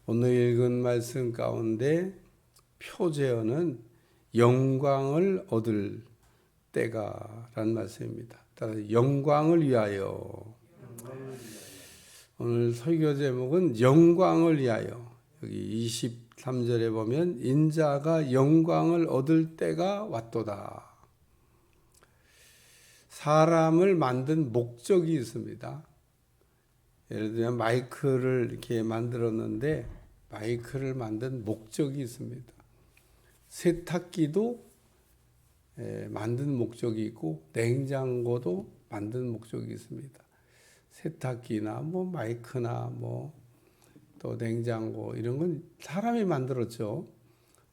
오늘 읽은 말씀 가운데 표제어는 영광을 얻을 때가라는 말씀입니다. 따라서 영광을 위하여. 오늘 설교 제목은 영광을 위하여. 여기 23절에 보면 인자가 영광을 얻을 때가 왔도다. 사람을 만든 목적이 있습니다. 예를 들면 마이크를 이렇게 만들었는데 마이크를 만든 목적이 있습니다. 세탁기도 만든 목적이 있고 냉장고도 만든 목적이 있습니다. 세탁기나 뭐 마이크나 뭐 또 냉장고 이런 건 사람이 만들었죠.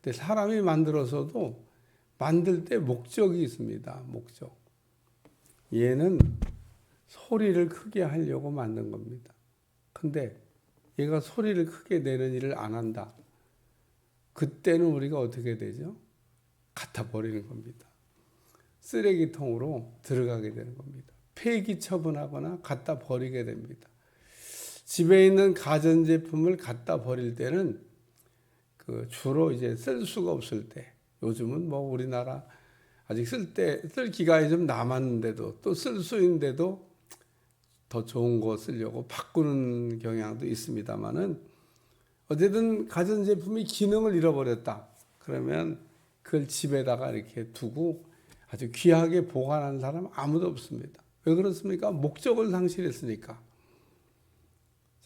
근데 사람이 만들어서도 만들 때 목적이 있습니다. 목적. 얘는 소리를 크게 하려고 만든 겁니다. 근데 얘가 소리를 크게 내는 일을 안 한다. 그때는 우리가 어떻게 되죠? 갖다 버리는 겁니다. 쓰레기통으로 들어가게 되는 겁니다. 폐기 처분하거나 갖다 버리게 됩니다. 집에 있는 가전제품을 갖다 버릴 때는 주로 이제 쓸 수가 없을 때, 요즘은 뭐 우리나라 아직 쓸 기간이 좀 남았는데도 또 쓸 수 있는데도 더 좋은 거 쓰려고 바꾸는 경향도 있습니다만은 어쨌든 가전제품이 기능을 잃어버렸다. 그러면 그걸 집에다가 이렇게 두고 아주 귀하게 보관하는 사람 아무도 없습니다. 왜 그렇습니까? 목적을 상실했으니까.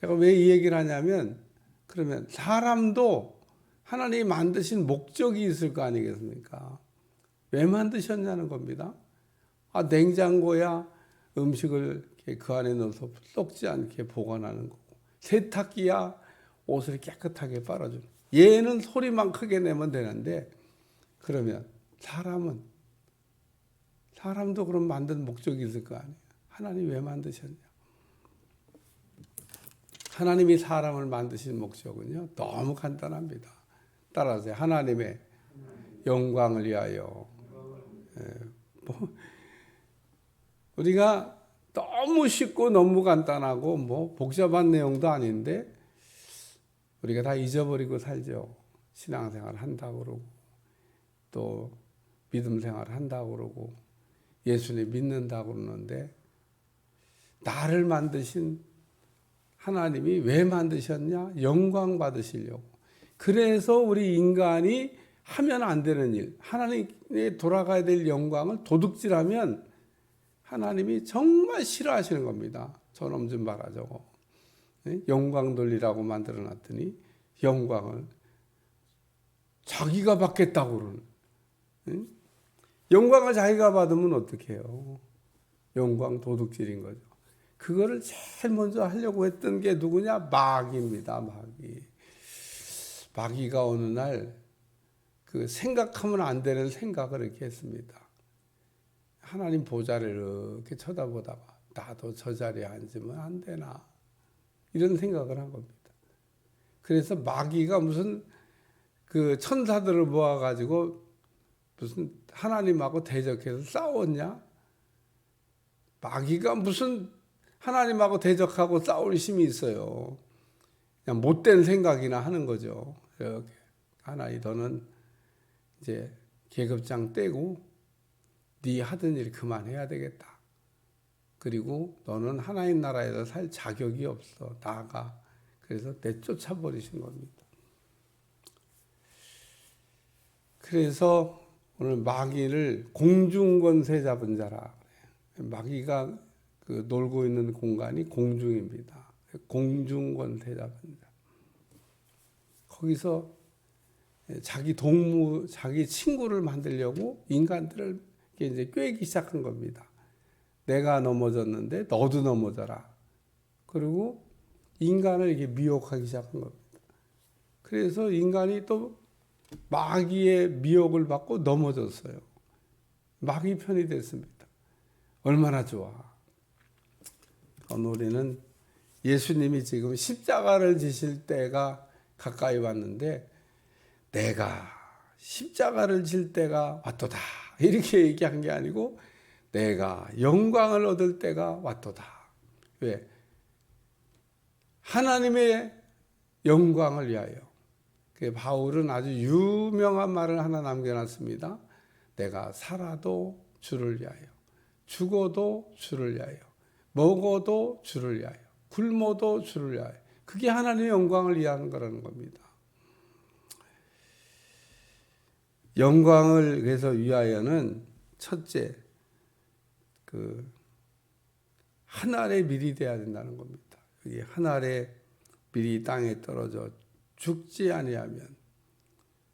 제가 왜 이 얘기를 하냐면 그러면 사람도 하나님이 만드신 목적이 있을 거 아니겠습니까? 왜 만드셨냐는 겁니다. 냉장고야 음식을 그 안에 넣어서 썩지 않게 보관하는 거고, 세탁기야 옷을 깨끗하게 빨아주는. 얘는 소리만 크게 내면 되는데, 그러면 사람도 그럼 만든 목적이 있을 거 아니에요. 하나님 왜 만드셨냐? 하나님이 사람을 만드신 목적은요, 너무 간단합니다. 따라하세요. 하나님의 영광을 위하여. 우리가 너무 쉽고 너무 간단하고 뭐 복잡한 내용도 아닌데 우리가 다 잊어버리고 살죠. 신앙생활 한다고 그러고 또 믿음 생활 한다고 그러고 예수님 믿는다고 그러는데 나를 만드신 하나님이 왜 만드셨냐? 영광 받으시려고. 그래서 우리 인간이 하면 안 되는 일, 하나님에 돌아가야 될 영광을 도둑질하면 하나님이 정말 싫어하시는 겁니다. 저놈 좀 봐라 저거. 영광 돌리라고 만들어놨더니 영광을 자기가 받겠다고 그러는. 영광을 자기가 받으면 어떻게 해요? 영광 도둑질인 거죠. 그거를 제일 먼저 하려고 했던 게 누구냐? 마귀입니다. 마귀가 어느 날 생각하면 안 되는 생각을 이렇게 했습니다. 하나님 보좌를 이렇게 쳐다보다가 나도 저 자리에 앉으면 안 되나 이런 생각을 한 겁니다. 그래서 마귀가 무슨 천사들을 모아가지고 무슨 하나님하고 대적해서 싸웠냐? 마귀가 무슨 하나님하고 대적하고 싸울 힘이 있어요. 그냥 못된 생각이나 하는 거죠. 이렇게 하나님 너는 이제 계급장 떼고 네 하던 일 그만해야 되겠다. 그리고 너는 하나님 나라에서 살 자격이 없어. 나가. 그래서 내쫓아버리신 겁니다. 그래서 오늘 마귀를 공중권세 잡은 자라. 마귀가 놀고 있는 공간이 공중입니다. 공중권세 잡은 자. 거기서 자기 친구를 만들려고 인간들을 이제 꿰기 시작한 겁니다. 내가 넘어졌는데 너도 넘어져라. 그리고 인간을 이렇게 미혹하기 시작한 겁니다. 그래서 인간이 또 마귀의 미혹을 받고 넘어졌어요. 마귀 편이 됐습니다. 얼마나 좋아. 오늘 우리는 예수님이 지금 십자가를 지실 때가 가까이 왔는데 내가 십자가를 질 때가 왔도다. 이렇게 얘기한 게 아니고 내가 영광을 얻을 때가 왔도다. 왜? 하나님의 영광을 위하여. 바울은 아주 유명한 말을 하나 남겨놨습니다. 내가 살아도 주를 위하여, 죽어도 주를 위하여, 먹어도 주를 위하여, 굶어도 주를 위하여. 그게 하나님의 영광을 위하는 거라는 겁니다. 영광을 그래서 위하여는 첫째, 한 알의 밀이 되어야 된다는 겁니다. 여기 한 알의 밀이 땅에 떨어져 죽지 아니하면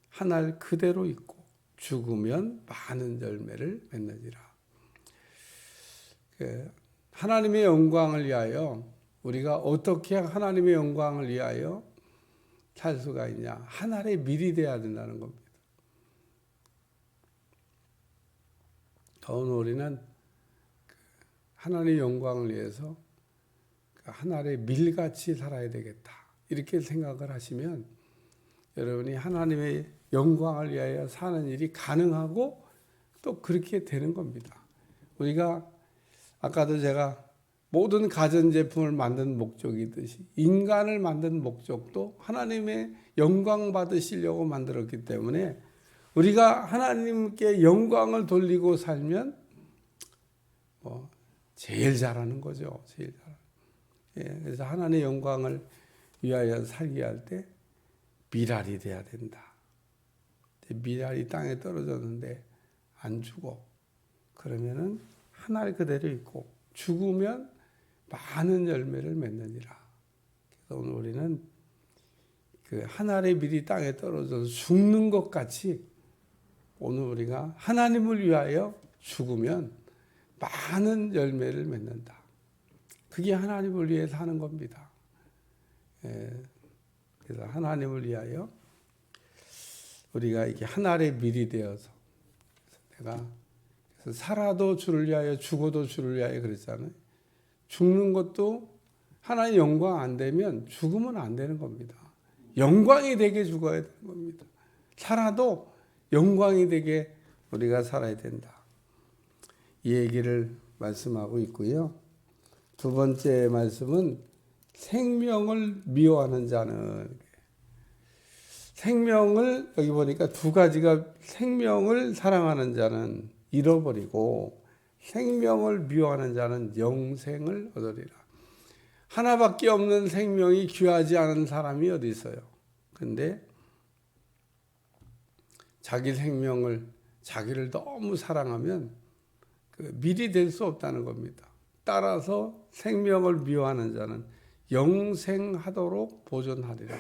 한 알 그대로 있고 죽으면 많은 열매를 맺느니라. 하나님의 영광을 위하여 우리가 어떻게 하나님의 영광을 위하여 살 수가 있냐? 한 알의 밀이 되어야 된다는 겁니다. 오늘 우리는 하나님의 영광을 위해서 한 알의 밀같이 살아야 되겠다. 이렇게 생각을 하시면 여러분이 하나님의 영광을 위하여 사는 일이 가능하고 또 그렇게 되는 겁니다. 우리가 아까도 제가 모든 가전제품을 만든 목적이듯이 인간을 만든 목적도 하나님의 영광 받으시려고 만들었기 때문에 우리가 하나님께 영광을 돌리고 살면 제일 잘하는 거죠. 제일 잘. 그래서 하나님의 영광을 위하여 살게 할 때 밀알이 돼야 된다. 밀알이 땅에 떨어졌는데 안 죽어. 그러면은 한 알 그대로 있고 죽으면 많은 열매를 맺느니라. 그래서 오늘 우리는 한 알의 밀이 땅에 떨어져서 죽는 것 같이 오늘 우리가 하나님을 위하여 죽으면 많은 열매를 맺는다. 그게 하나님을 위해 사는 겁니다. 그래서 하나님을 위하여 우리가 이게 한 알의 밀이 되어서 내가 살아도 주를 위하여 죽어도 주를 위하여 그랬잖아요. 죽는 것도 하나님 영광 안 되면 죽으면 안 되는 겁니다. 영광이 되게 죽어야 되는 겁니다. 살아도 영광이 되게 우리가 살아야 된다. 이 얘기를 말씀하고 있고요. 두 번째 말씀은 생명을 미워하는 자는, 생명을 여기 보니까 두 가지가, 생명을 사랑하는 자는 잃어버리고 생명을 미워하는 자는 영생을 얻으리라. 하나밖에 없는 생명이 귀하지 않은 사람이 어디 있어요? 근데 자기 생명을, 자기를 너무 사랑하면 밀이 될 수 없다는 겁니다. 따라서 생명을 미워하는 자는 영생하도록 보존하리라.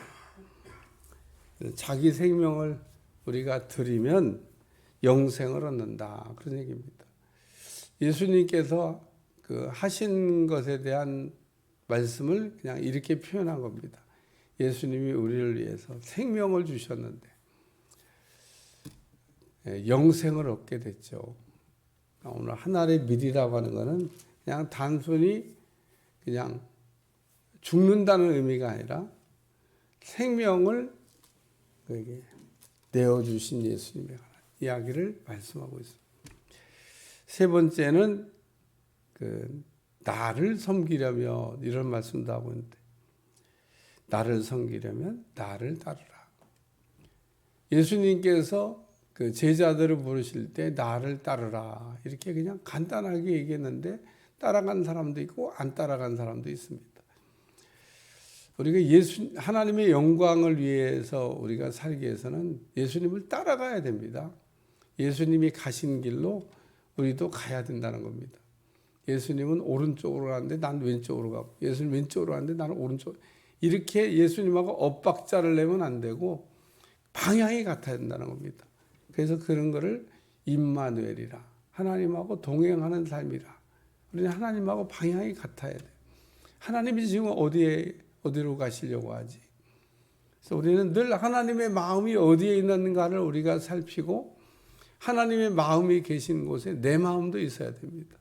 자기 생명을 우리가 드리면 영생을 얻는다. 그런 얘기입니다. 예수님께서 하신 것에 대한 말씀을 그냥 이렇게 표현한 겁니다. 예수님이 우리를 위해서 생명을 주셨는데 영생을 얻게 됐죠. 오늘 하나의 밀이라고 하는 것은 그냥 단순히 그냥 죽는다는 의미가 아니라 생명을 내어주신 예수님의 이야기를 말씀하고 있습니다. 세 번째는 나를 섬기려면, 이런 말씀도 하고 있는데, 나를 섬기려면 나를 따르라. 예수님께서 제자들을 부르실 때 나를 따르라 이렇게 그냥 간단하게 얘기했는데 따라간 사람도 있고 안 따라간 사람도 있습니다. 우리가 하나님의 영광을 위해서 우리가 살기 위해서는 예수님을 따라가야 됩니다. 예수님이 가신 길로 우리도 가야 된다는 겁니다. 예수님은 오른쪽으로 가는데 난 왼쪽으로 가고, 예수님 왼쪽으로 가는데 나는 오른쪽, 이렇게 예수님하고 엇박자를 내면 안 되고 방향이 같아야 된다는 겁니다. 그래서 그런 거를 임마누엘이라, 하나님하고 동행하는 삶이라. 우리는 하나님하고 방향이 같아야 돼요. 하나님이 지금 어디로 가시려고 하지? 그래서 우리는 늘 하나님의 마음이 어디에 있는가를 우리가 살피고, 하나님의 마음이 계신 곳에 내 마음도 있어야 됩니다.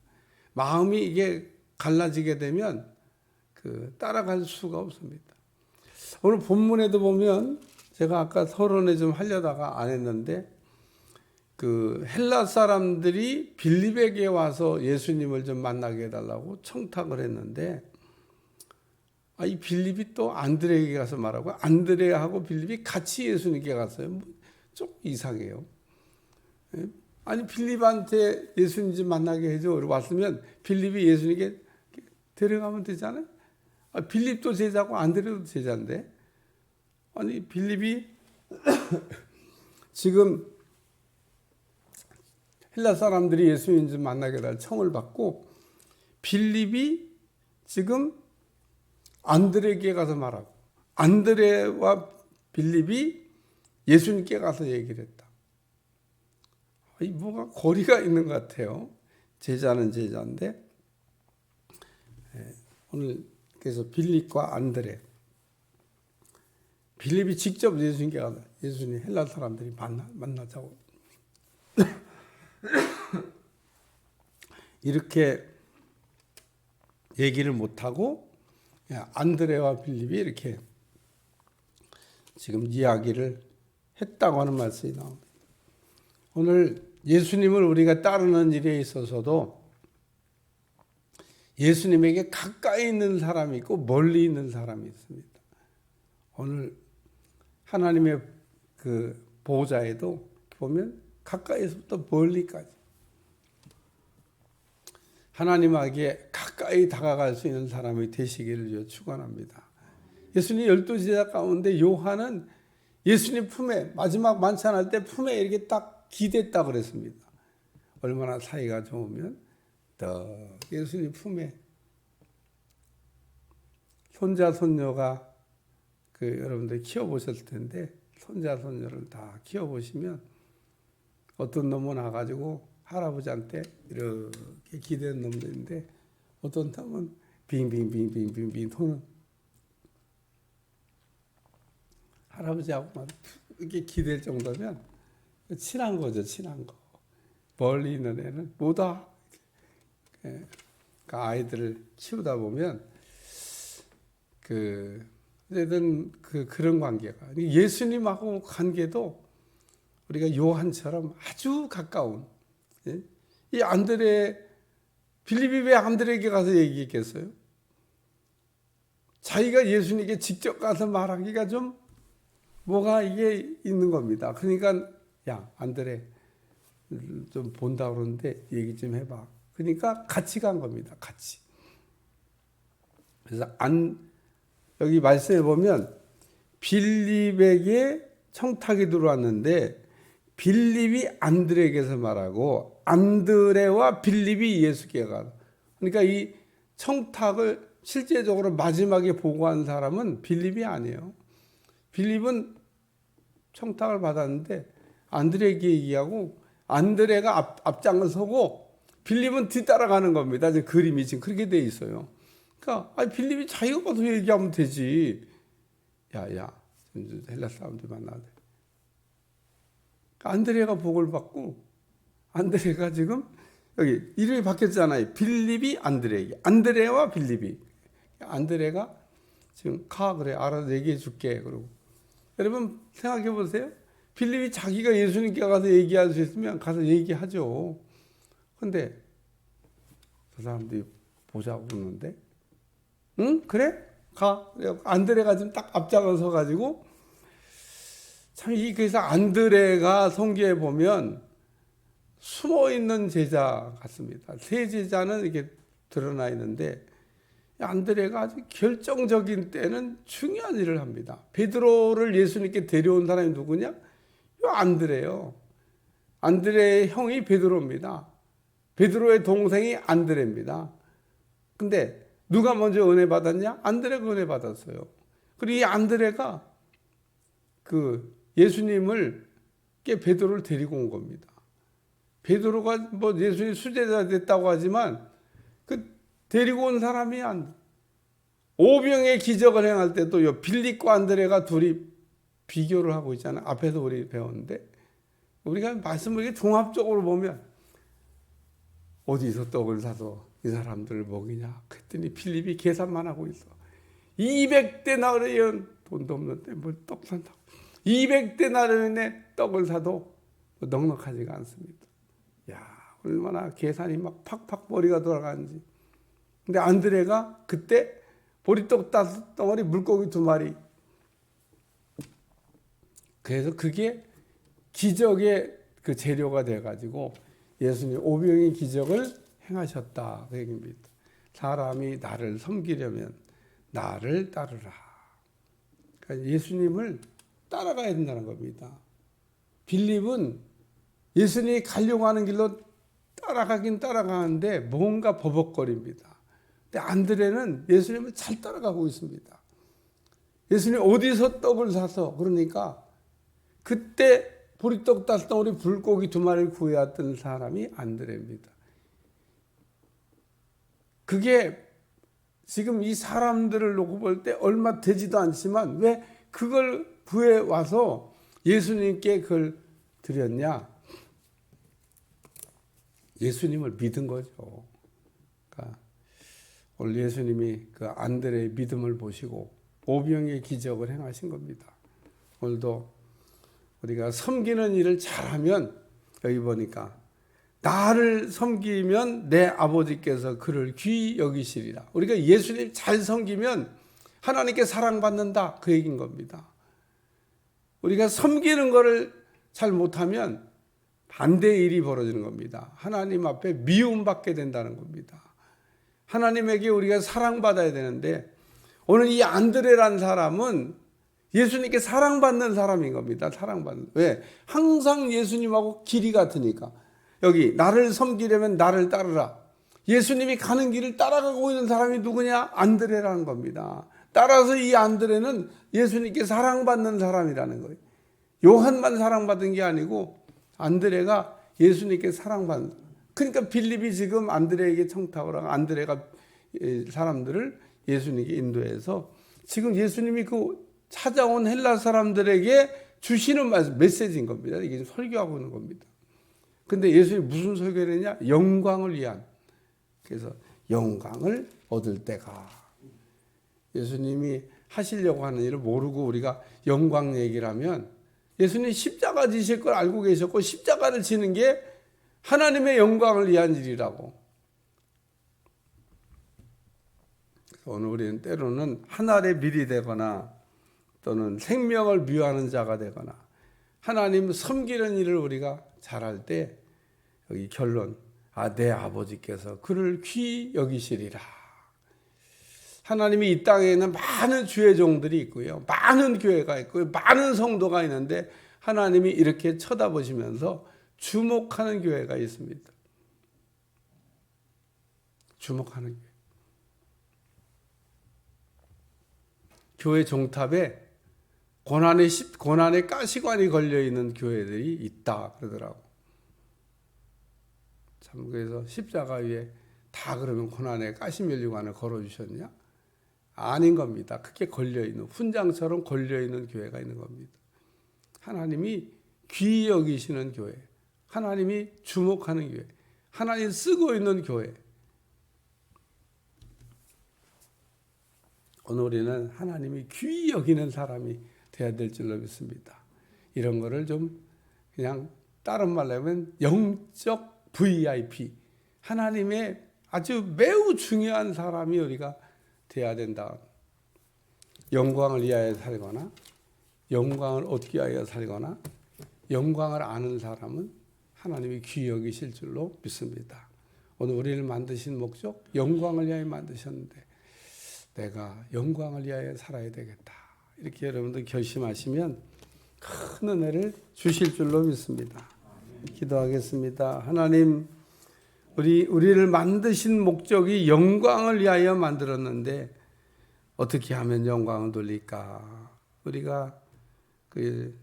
마음이 이게 갈라지게 되면 따라갈 수가 없습니다. 오늘 본문에도 보면, 제가 아까 서론에 좀 하려다가 안 했는데, 헬라 사람들이 빌립에게 와서 예수님을 좀 만나게 해달라고 청탁을 했는데, 이 빌립이 또 안드레에게 가서 말하고 안드레하고 빌립이 같이 예수님께 갔어요. 좀 이상해요. 아니 빌립한테 예수님 좀 만나게 해줘. 왔으면 빌립이 예수님께 데려가면 되잖아요. 빌립도 제자고 안드레도 제자인데 아니 빌립이 지금 헬라 사람들이 예수님 좀 만나게 할 청을 받고 빌립이 지금 안드레에게 가서 말하고 안드레와 빌립이 예수님께 가서 얘기를 했다. 뭐가 거리가 있는 것 같아요. 제자는 제자인데 오늘 그래서 빌립과 안드레 빌립이 직접 예수님께 가서 예수님 헬라 사람들이 만나자고 이렇게 얘기를 못하고 안드레와 빌립이 이렇게 지금 이야기를 했다고 하는 말씀이 나옵니다. 오늘 예수님을 우리가 따르는 일에 있어서도 예수님에게 가까이 있는 사람이 있고 멀리 있는 사람이 있습니다. 오늘 하나님의 그 보호자에도 보면 가까이서부터 멀리까지 하나님에게 가까이 다가갈 수 있는 사람이 되시기를 축원합니다. 예수님 12제자 가운데 요한은 예수님 품에 마지막 만찬할 때 품에 이렇게 딱 기댔다 그랬습니다. 얼마나 사이가 좋으면 더 예수님 품에 손자 손녀가 여러분들 키워보셨을 텐데 손자 손녀를 다 키워보시면 어떤 놈은 와가지고 할아버지한테 이렇게 기대는 놈들인데 어떤 놈은 빙빙빙빙빙빙 도는 할아버지하고만 이렇게 기댈 정도면 친한 거죠. 친한 거. 멀리 있는 애는 뭐다. 그 아이들을 키우다 보면 어쨌든 그런 관계가 예수님하고 관계도 우리가 요한처럼 아주 가까운 이 안드레 빌립이 왜 안드레에게 가서 얘기했겠어요? 자기가 예수님께 직접 가서 말하기가 좀 뭐가 이게 있는 겁니다. 그러니까 야 안드레 좀 본다 그러는데 얘기 좀 해봐. 그러니까 같이 간 겁니다. 같이. 그래서 여기 말씀해 보면 빌립에게 청탁이 들어왔는데 빌립이 안드레에게서 말하고 안드레와 빌립이 예수께 가. 그러니까 이 청탁을 실제적으로 마지막에 보고한 사람은 빌립이 아니에요. 빌립은 청탁을 받았는데 안드레에게 얘기하고 안드레가 앞장을 서고 빌립은 뒤따라가는 겁니다. 이제 그림이 지금 그렇게 돼 있어요. 그러니까 빌립이 자기가 가서 얘기하면 되지. 야, 헬라 사람들 만나야 돼. 안드레가 복을 받고 안드레가 지금 여기 이름이 바뀌었잖아요. 빌립이 안드레에게, 안드레와 빌립이. 안드레가 지금 그래 알아서 얘기해 줄게. 그러고 여러분 생각해 보세요. 빌립이 자기가 예수님께 가서 얘기할 수 있으면 가서 얘기하죠. 근데 저 사람들이 보자고 그러는데 응? 그래? 가. 안드레가 지금 딱 앞장을 서가지고 참 그래서 안드레가 성경에 보면 숨어있는 제자 같습니다. 세 제자는 이렇게 드러나 있는데 안드레가 아주 결정적인 때는 중요한 일을 합니다. 베드로를 예수님께 데려온 사람이 누구냐? 요 안드레요. 안드레의 형이 베드로입니다. 베드로의 동생이 안드레입니다. 근데 누가 먼저 은혜 받았냐? 안드레가 은혜 받았어요. 그리고 이 안드레가 예수님을 베드로를 데리고 온 겁니다. 베드로가 뭐 예수님 수제자 됐다고 하지만 데리고 온 사람이 오병의 기적을 행할 때도 빌립과 안드레가 둘이 비교를 하고 있잖아요. 앞에서 우리 배웠는데 우리가 말씀을 이렇게 종합적으로 보면 어디서 떡을 사서 이 사람들을 먹이냐? 그랬더니 빌립이 계산만 하고 있어. 200데나리온 돈도 없는데 뭘 떡 산다고. 200데나리온의 떡을 사도 넉넉하지가 않습니다. 야, 얼마나 계산이 막 팍팍 머리가 돌아가는지. 근데 안드레가 그때 보리떡 5덩어리, 물고기 2마리. 그래서 그게 기적의 그 재료가 돼가지고 예수님이 오병의 기적을 행하셨다 그 얘기입니다. 사람이 나를 섬기려면 나를 따르라. 그러니까 예수님을 따라가야 된다는 겁니다. 빌립은 예수님이 가려고 하는 길로 따라가긴 따라가는데 뭔가 버벅거립니다. 근데 안드레는 예수님을 잘 따라가고 있습니다. 예수님 어디서 떡을 사서 그러니까 그때 보리떡 5덩어리, 물고기 2마리를 구해왔던 사람이 안드레입니다. 그게 지금 이 사람들을 놓고 볼 때 얼마 되지도 않지만 왜 그걸 구해와서 예수님께 그걸 드렸냐? 예수님을 믿은 거죠. 그러니까 오늘 예수님이 그 안드레의 믿음을 보시고 오병의 기적을 행하신 겁니다. 오늘도 우리가 섬기는 일을 잘하면 여기 보니까 나를 섬기면 내 아버지께서 그를 귀히 여기시리라. 우리가 예수님 잘 섬기면 하나님께 사랑받는다 그 얘기인 겁니다. 우리가 섬기는 것을 잘 못하면 반대의 일이 벌어지는 겁니다. 하나님 앞에 미움받게 된다는 겁니다. 하나님에게 우리가 사랑받아야 되는데 오늘 이 안드레라는 사람은 예수님께 사랑받는 사람인 겁니다. 사랑받는. 왜? 항상 예수님하고 길이 같으니까. 여기 나를 섬기려면 나를 따르라. 예수님이 가는 길을 따라가고 있는 사람이 누구냐? 안드레라는 겁니다. 따라서 이 안드레는 예수님께 사랑받는 사람이라는 거예요. 요한만 사랑받은 게 아니고 안드레가 예수님께 사랑받는 사람. 그러니까 빌립이 지금 안드레에게 청탁을 하고 안드레가 사람들을 예수님께 인도해서 지금 예수님이 그 찾아온 헬라 사람들에게 주시는 메시지인 겁니다. 이게 설교하고 있는 겁니다. 근데 예수님이 무슨 설교를 했냐? 영광을 위한. 그래서 영광을 얻을 때가. 예수님이 하시려고 하는 일을 모르고 우리가 영광 얘기를 하면 예수님이 십자가 지실 걸 알고 계셨고 십자가를 지는 게 하나님의 영광을 위한 일이라고. 오늘 우리는 때로는 하늘의 밀이 되거나 또는 생명을 미워하는 자가 되거나 하나님 섬기는 일을 우리가 잘할 때 여기 결론, 내 아버지께서 그를 귀히 여기시리라. 하나님이 이 땅에 있는 많은 주의 종들이 있고요. 많은 교회가 있고요. 많은 성도가 있는데 하나님이 이렇게 쳐다보시면서 주목하는 교회가 있습니다. 주목하는 교회. 교회 종탑에 고난의 가시관이 걸려있는 교회들이 있다 그러더라고. 참 그래서 십자가 위에 다 그러면 고난의 가시면류관을 걸어주셨냐? 아닌 겁니다. 크게 걸려있는 훈장처럼 걸려있는 교회가 있는 겁니다. 하나님이 귀히 여기시는 교회, 하나님이 주목하는 교회, 하나님 쓰고 있는 교회. 오늘 우리는 하나님이 귀히 여기는 사람이 돼야 될 줄로 믿습니다. 이런 거를 좀 그냥 다른 말로 하면 영적 VIP, 하나님의 아주 매우 중요한 사람이 우리가 돼야 된다. 영광을 위하여 살거나 영광을 얻기 위하여 살거나 영광을 아는 사람은 하나님이 귀히 여기실 줄로 믿습니다. 오늘 우리를 만드신 목적, 영광을 위하여 만드셨는데 내가 영광을 위하여 살아야 되겠다. 이렇게 여러분들 결심하시면 큰 은혜를 주실 줄로 믿습니다. 기도하겠습니다. 하나님, 우리를 만드신 목적이 영광을 위하여 만들었는데 어떻게 하면 영광을 돌릴까? 우리가 그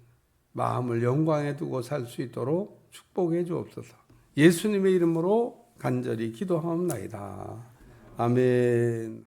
마음을 영광에 두고 살 수 있도록 축복해 주옵소서. 예수님의 이름으로 간절히 기도하옵나이다. 아멘.